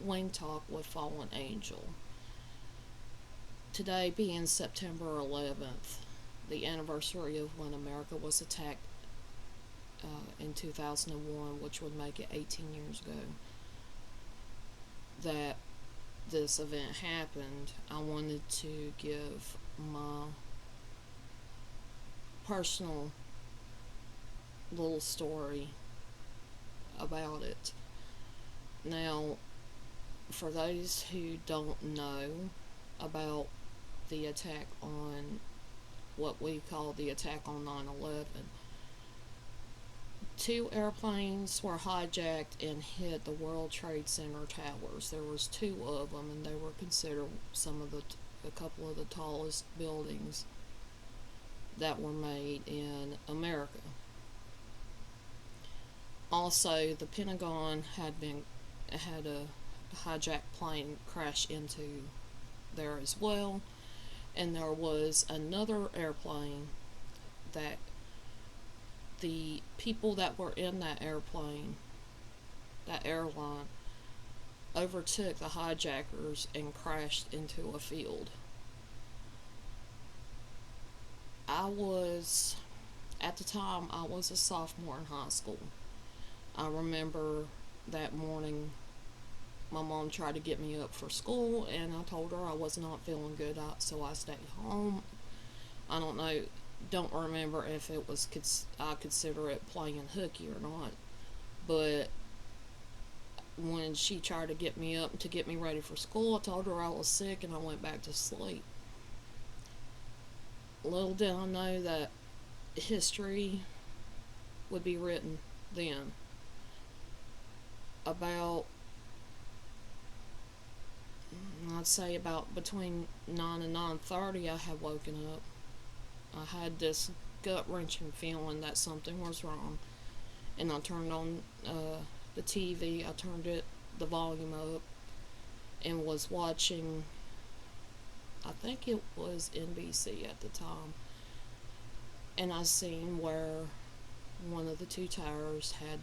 Wing Talk with Fallen Angel. Today being September 11th, the anniversary of when America was attacked in 2001, which would make it 18 years ago that this event happened, I wanted to give my personal little story about it. Now, for those who don't know about the attack on what we call the attack on 9/11, two airplanes were hijacked and hit the World Trade Center towers. There was two of them, and they were considered a couple of the tallest buildings that were made in America. Also, the Pentagon had a hijacked plane crash into there as well, and there was another airplane that the people that were in that airline, overtook the hijackers and crashed into a field. I was, at the time, I was a sophomore in high school. I remember that morning my mom tried to get me up for school, and I told her I was not feeling good, so I stayed home. I don't remember if it was, I consider it playing hooky or not, but when she tried to get me up to get me ready for school, I told her I was sick and I went back to sleep. Little did I know that history would be written then. About, I'd say about between 9 and 9:30, I had woken up. I had this gut wrenching feeling that something was wrong, and I turned on the TV. I turned the volume up, and was watching. I think it was NBC at the time, and I seen where one of the two towers had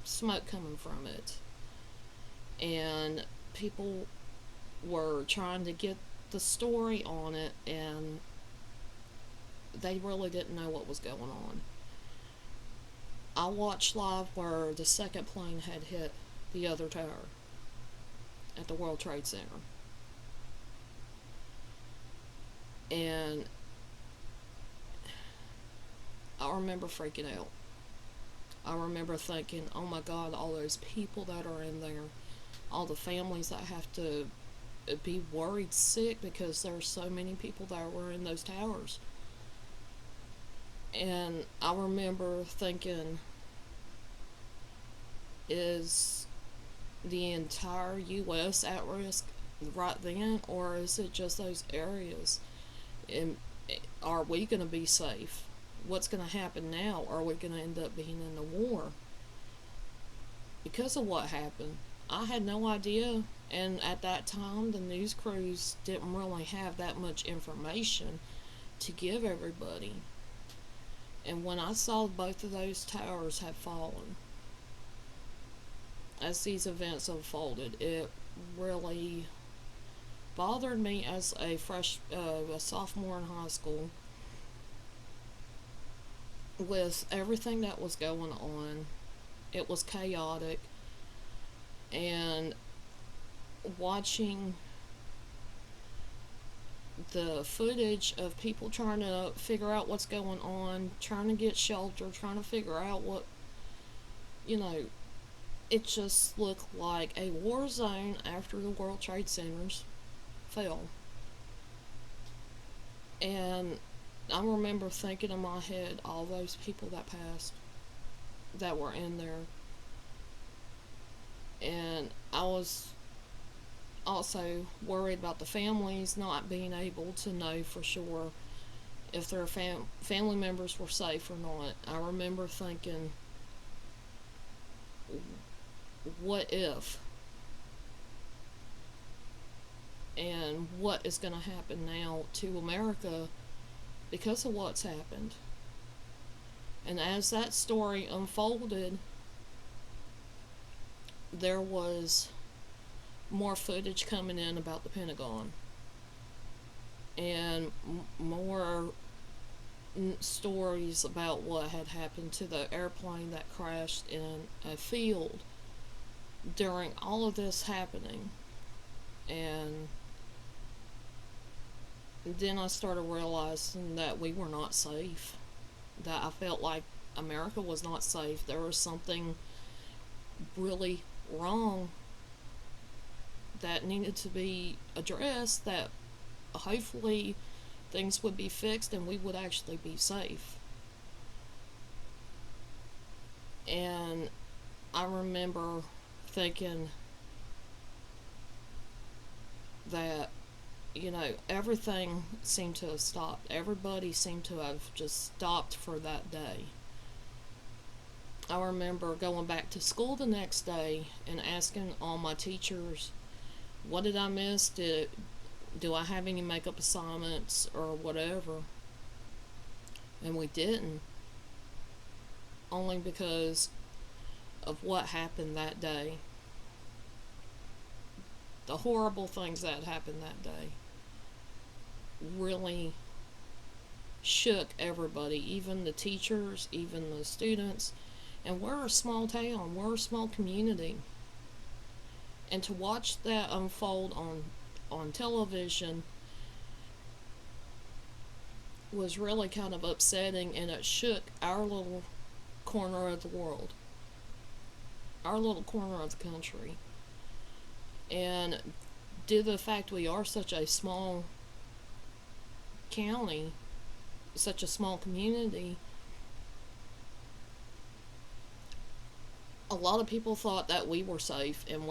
smoke coming from it, and people were trying to get the story on it, and they really didn't know what was going on. I watched live where the second plane had hit the other tower at the World Trade Center, and I remember freaking out. I remember thinking, oh my God, all those people that are in there, all the families that have to be worried sick because there's so many people that were in those towers. And I remember thinking, is the entire U.S. at risk right then, or is it just those areas? And are we going to be safe? What's going to happen now? Are we going to end up being in a war? Because of what happened, I had no idea, and at that time, the news crews didn't really have that much information to give everybody. And when I saw both of those towers had fallen, as these events unfolded, it really bothered me as a sophomore in high school, with everything that was going on. It was chaotic, and watching the footage of people trying to figure out what's going on, trying to get shelter, trying to figure out you know, it just looked like a war zone after the World Trade Centers fell. And I remember thinking in my head, all those people that passed, that were in there. And I was also worried about the families not being able to know for sure if their family members were safe or not. I remember thinking, what if? And what is going to happen now to America because of what's happened? And as that story unfolded, there was more footage coming in about the Pentagon and more stories about what had happened to the airplane that crashed in a field during all of this happening. And then I started realizing that we were not safe. That I felt like America was not safe. There was something really wrong that needed to be addressed, that hopefully things would be fixed and we would actually be safe. And I remember thinking that, everything seemed to have stopped. Everybody seemed to have just stopped for that day. I remember going back to school the next day and asking all my teachers, what did I miss? Do I have any makeup assignments or whatever? And we didn't. Only because of what happened that day. The horrible things that happened that day really shook everybody, even the teachers, even the students. And we're a small town, we're a small community. And to watch that unfold on television was really kind of upsetting, and it shook our little corner of the world, our little corner of the country. And due to the fact we are such a small county, such a small community, a lot of people thought that we were safe, and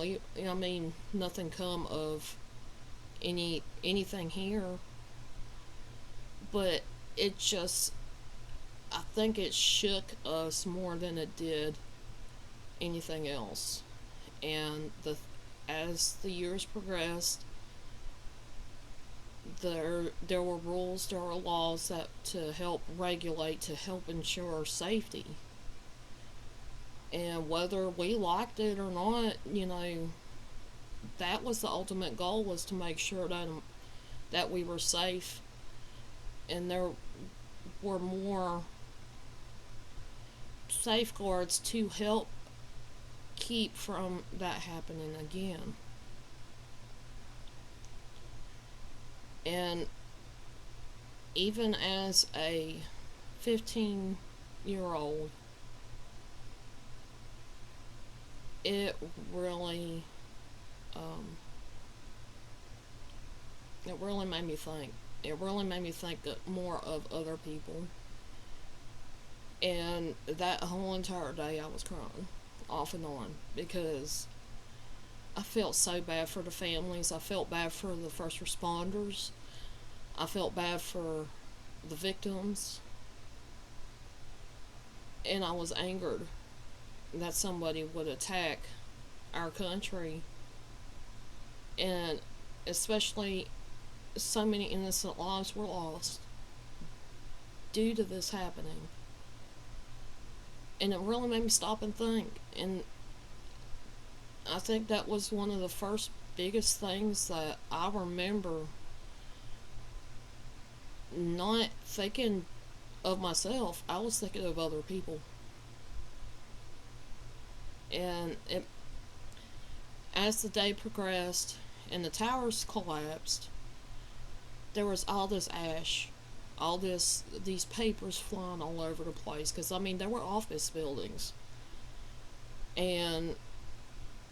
nothing come of anything here. But it just, I think it shook us more than it did anything else. And as the years progressed, there were rules, there were laws that to help regulate, to help ensure safety. And whether we liked it or not, that was the ultimate goal, was to make sure that we were safe, and there were more safeguards to help keep from that happening again. And even as a 15-year-old, it really um, it really made me think. It really made me think more of other people. And that whole entire day I was crying off and on, because I felt so bad for the families. I felt bad for the first responders. I felt bad for the victims. And I was angered that somebody would attack our country. And especially, so many innocent lives were lost due to this happening. And it really made me stop and think. And I think that was one of the first biggest things that I remember not thinking of myself. I was thinking of other people. And as the day progressed and the towers collapsed, there was all this ash, these papers flying all over the place, because there were office buildings, and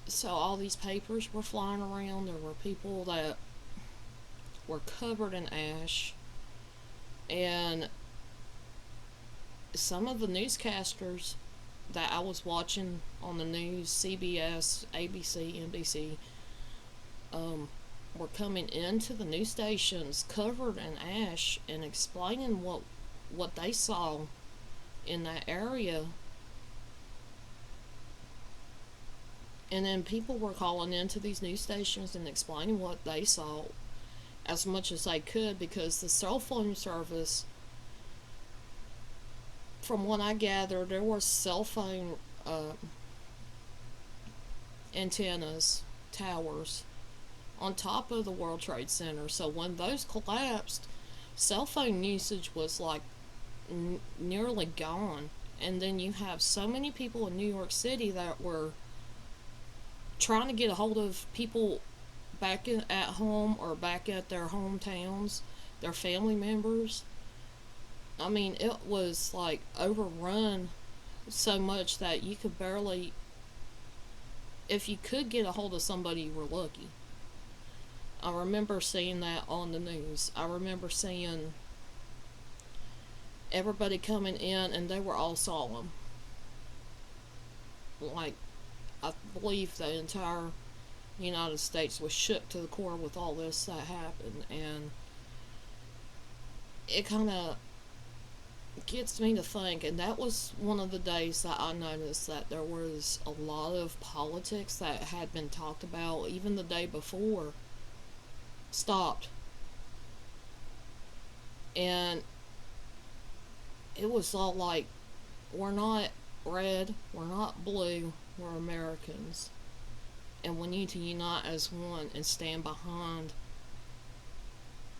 so all these papers were flying around. There were people that were covered in ash, and some of the newscasters that I was watching on the news, CBS, ABC, NBC, were coming into the news stations covered in ash and explaining what they saw in that area. And then people were calling into these news stations and explaining what they saw as much as they could, because the cell phone service, from what I gathered, there were cell phone antennas, towers, on top of the World Trade Center. So when those collapsed, cell phone usage was like nearly gone. And then you have so many people in New York City that were trying to get a hold of people back at home or back at their hometowns, their family members. I mean, it was like overrun so much that you could barely, if you could get a hold of somebody, you were lucky. I remember seeing that on the news. I remember seeing everybody coming in and they were all solemn. Like, I believe the entire United States was shook to the core with all this that happened, and it kind of gets me to think. And that was one of the days that I noticed that there was a lot of politics that had been talked about even the day before stopped, and it was all like, we're not red, we're not blue, we're Americans, and we need to unite as one and stand behind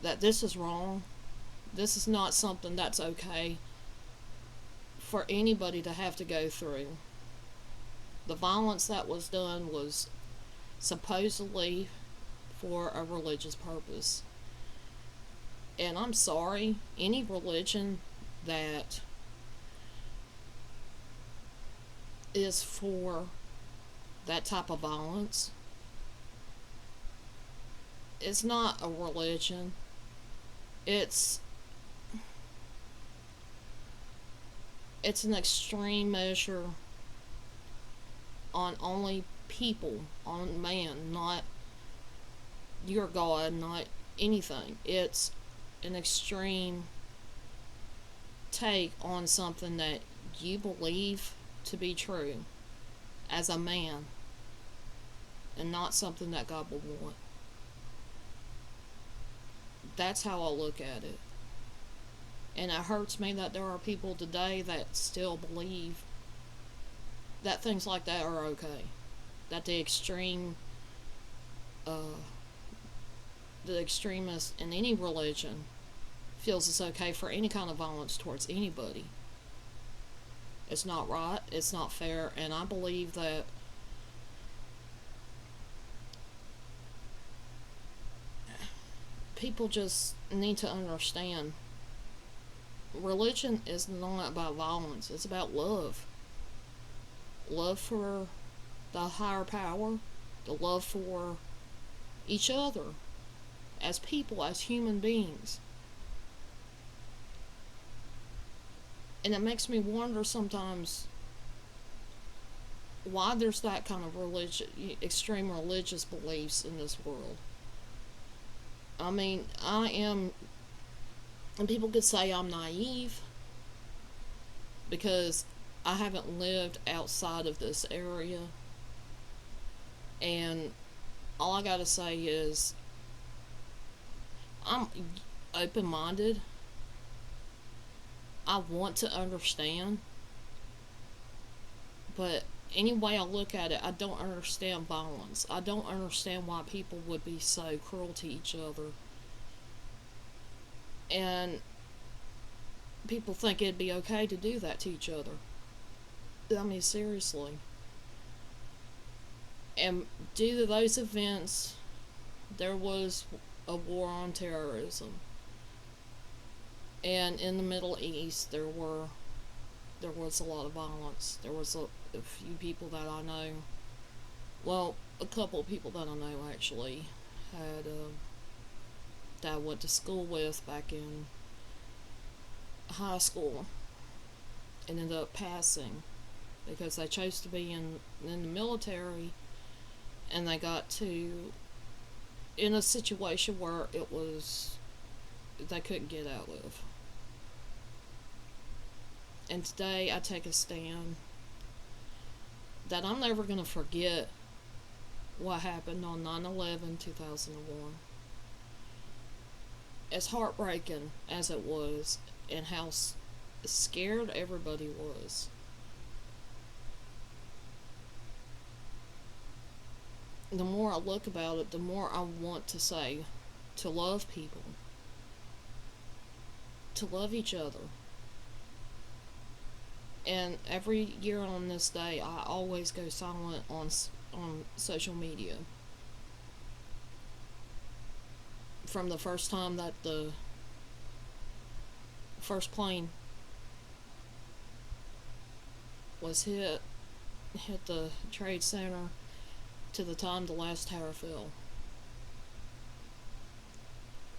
that. This is wrong. This is not something that's okay for anybody to have to go through. The violence that was done was supposedly for a religious purpose. And I'm sorry, any religion that is for that type of violence, it's not a religion. It's an extreme measure on only people, on man, not your God, not anything. It's an extreme take on something that you believe to be true as a man, and not something that God would want. That's how I look at it. And it hurts me that there are people today that still believe that things like that are okay. That the extremist in any religion feels it's okay for any kind of violence towards anybody. It's not right, it's not fair, and I believe that people just need to understand religion is not about violence, it's about love. Love for the higher power, the love for each other as people, as human beings. And it makes me wonder sometimes why there's that kind of extreme religious beliefs in this world. I mean, and people could say I'm naive because I haven't lived outside of this area, and all I gotta say is I'm open-minded. I want to understand, but any way I look at it, I don't understand violence. I don't understand why people would be so cruel to each other. And people think it'd be okay to do that to each other. I mean, seriously. And due to those events, there was a war on terrorism. And in the Middle East, there was a lot of violence. There was a few people that I know, well, a couple of people that I know actually had that I went to school with back in high school and ended up passing because they chose to be in the military, and they got to in a situation where it was they couldn't get out of. And today I take a stand that I'm never going to forget what happened on 9/11/2001. As heartbreaking as it was, and how scared everybody was, the more I look about it, the more I want to say to love people, to love each other. And every year on this day, I always go silent on social media. From the first time that the first plane was hit the trade center to the time the last tower fell.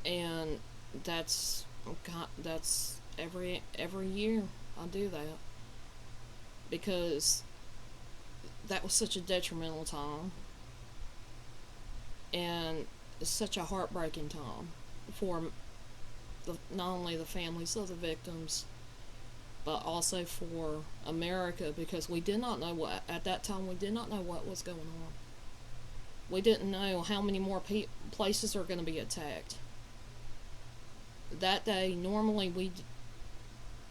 And that's that's every year I do that, because that was such a detrimental time, and such a heartbreaking time for not only the families of the victims, but also for America, because we did not know what, at that time, we did not know what was going on. We didn't know how many more places are going to be attacked. That day, normally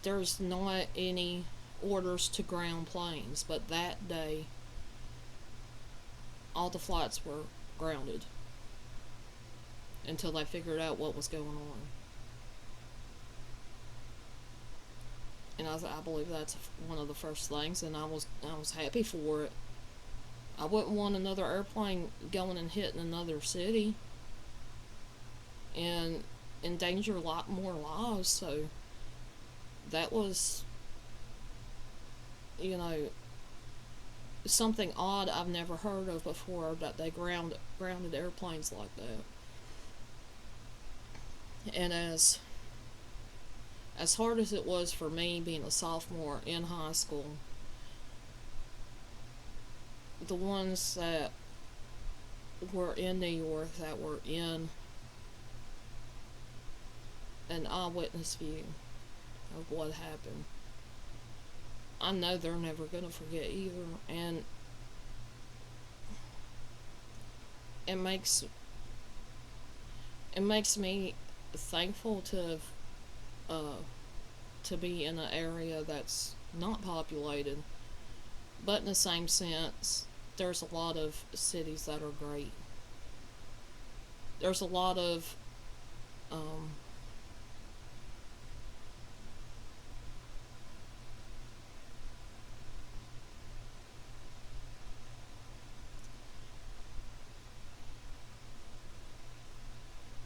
there's not any orders to ground planes, but that day, all the flights were grounded until they figured out what was going on. And I believe that's one of the first things, and I was happy for it. I wouldn't want another airplane going and hitting another city and endanger a lot more lives. So that was, you know, something odd I've never heard of before, that they grounded airplanes like that. And as hard as it was for me being a sophomore in high school, the ones that were in New York, that were in an eyewitness view of what happened, I know they're never going to forget either. And it makes me thankful to be in an area that's not populated, but in the same sense, there's a lot of cities that are great. There's a lot of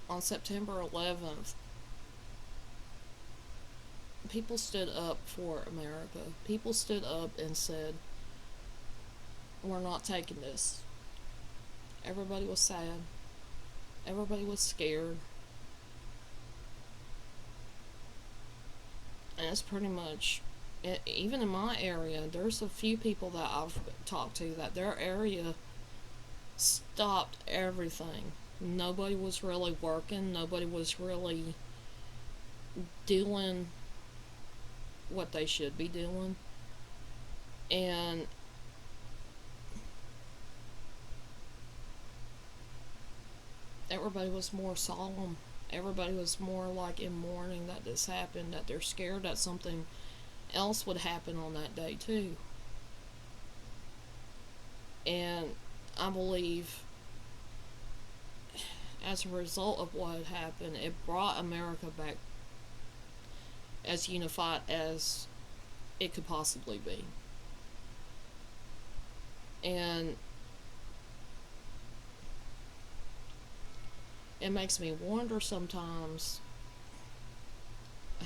on September 11th, people stood up for America. People stood up and said, "We're not taking this." Everybody was sad. Everybody was scared. And it's pretty much, even in my area, there's a few people that I've talked to that their area stopped everything. Nobody was really working. Nobody was really doing what they should be doing. And everybody was more solemn. Everybody was more like in mourning that this happened, that they're scared that something else would happen on that day too. And I believe as a result of what had happened, it brought America back as unified as it could possibly be. And it makes me wonder sometimes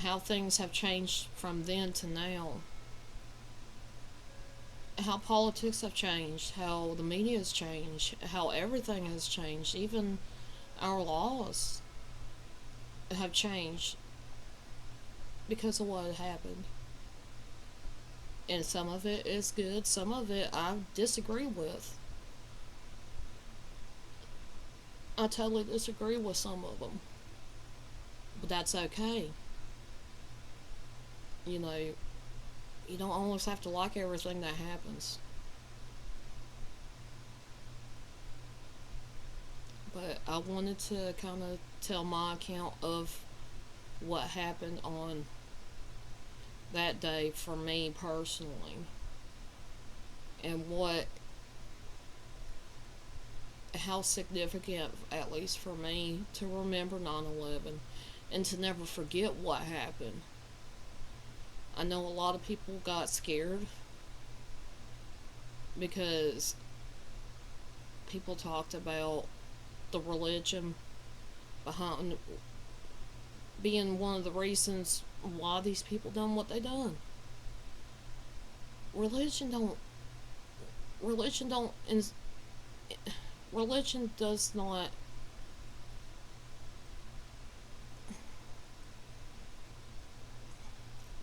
how things have changed from then to now. How politics have changed, how the media has changed, how everything has changed, even our laws have changed because of what happened. And some of it is good, some of it I disagree with. I totally disagree with some of them. But that's okay. You know, you don't always have to like everything that happens. But I wanted to kind of tell my account of what happened on that day for me personally, and what how significant, at least for me, to remember 9/11 and to never forget what happened. I know a lot of people got scared because people talked about the religion behind being one of the reasons why these people done what they done. Religion don't religion don't religion does not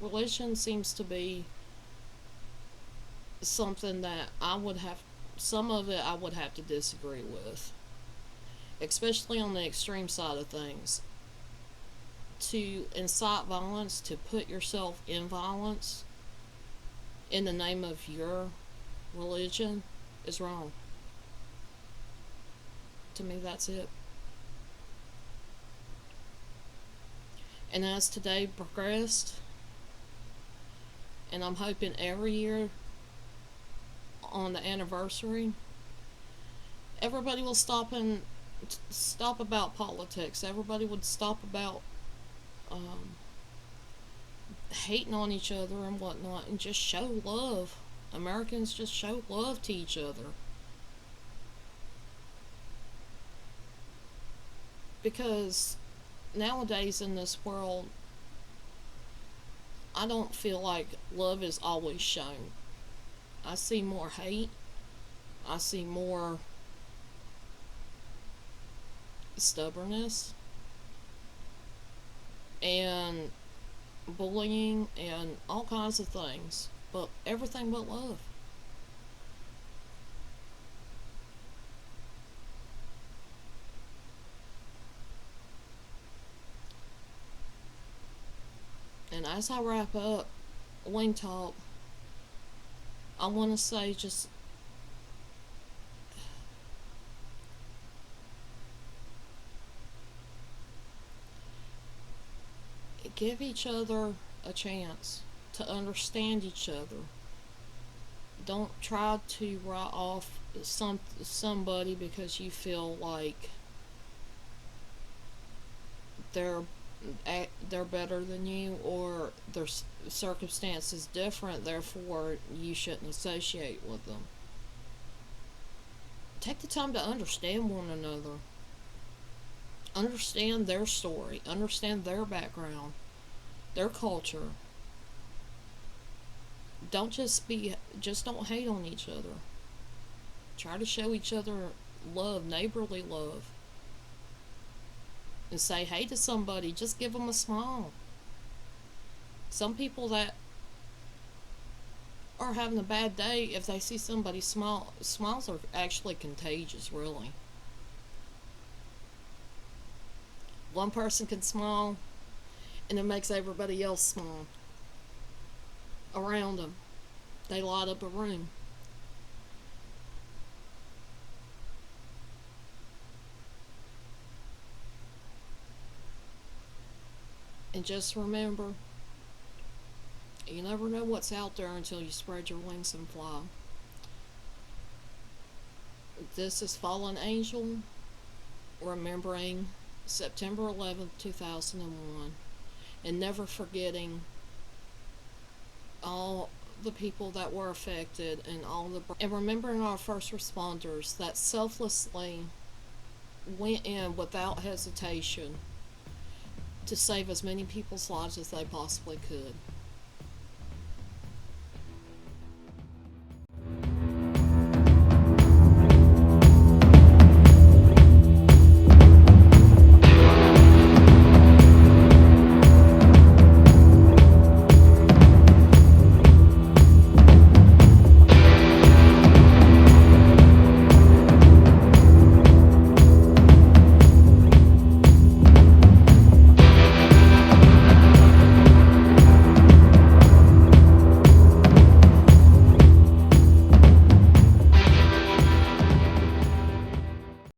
religion seems to be something that I would have some of it I would have to disagree with, especially on the extreme side of things. To incite violence, to put yourself in violence in the name of your religion is wrong. To me, that's it. And as today progressed, and I'm hoping every year on the anniversary, everybody will stop about politics. Everybody would stop about um, hating on each other and whatnot, and just show love. Americans just show love to each other because nowadays in this world, I don't feel like love is always shown. I see more hate. I see more stubbornness and bullying and all kinds of things, but everything but love. And as I wrap up Wing Talk, I want to say just give each other a chance to understand each other. Don't try to write off somebody because you feel like they're they're better than you or their circumstances different, therefore you shouldn't associate with them. Take the time to understand one another, understand their story, understand their background, their culture. Just don't hate on each other. Try to show each other love, neighborly love, and say hey to somebody. Just give them a smile. Some people that are having a bad day, if they see somebody smile, smiles are actually contagious, really. One person can smile, and it makes everybody else smile around them. They light up a room. And just remember, you never know what's out there until you spread your wings and fly. This is Fallen Angel, remembering September 11th, 2001, and never forgetting all the people that were affected and remembering our first responders that selflessly went in without hesitation to save as many people's lives as they possibly could.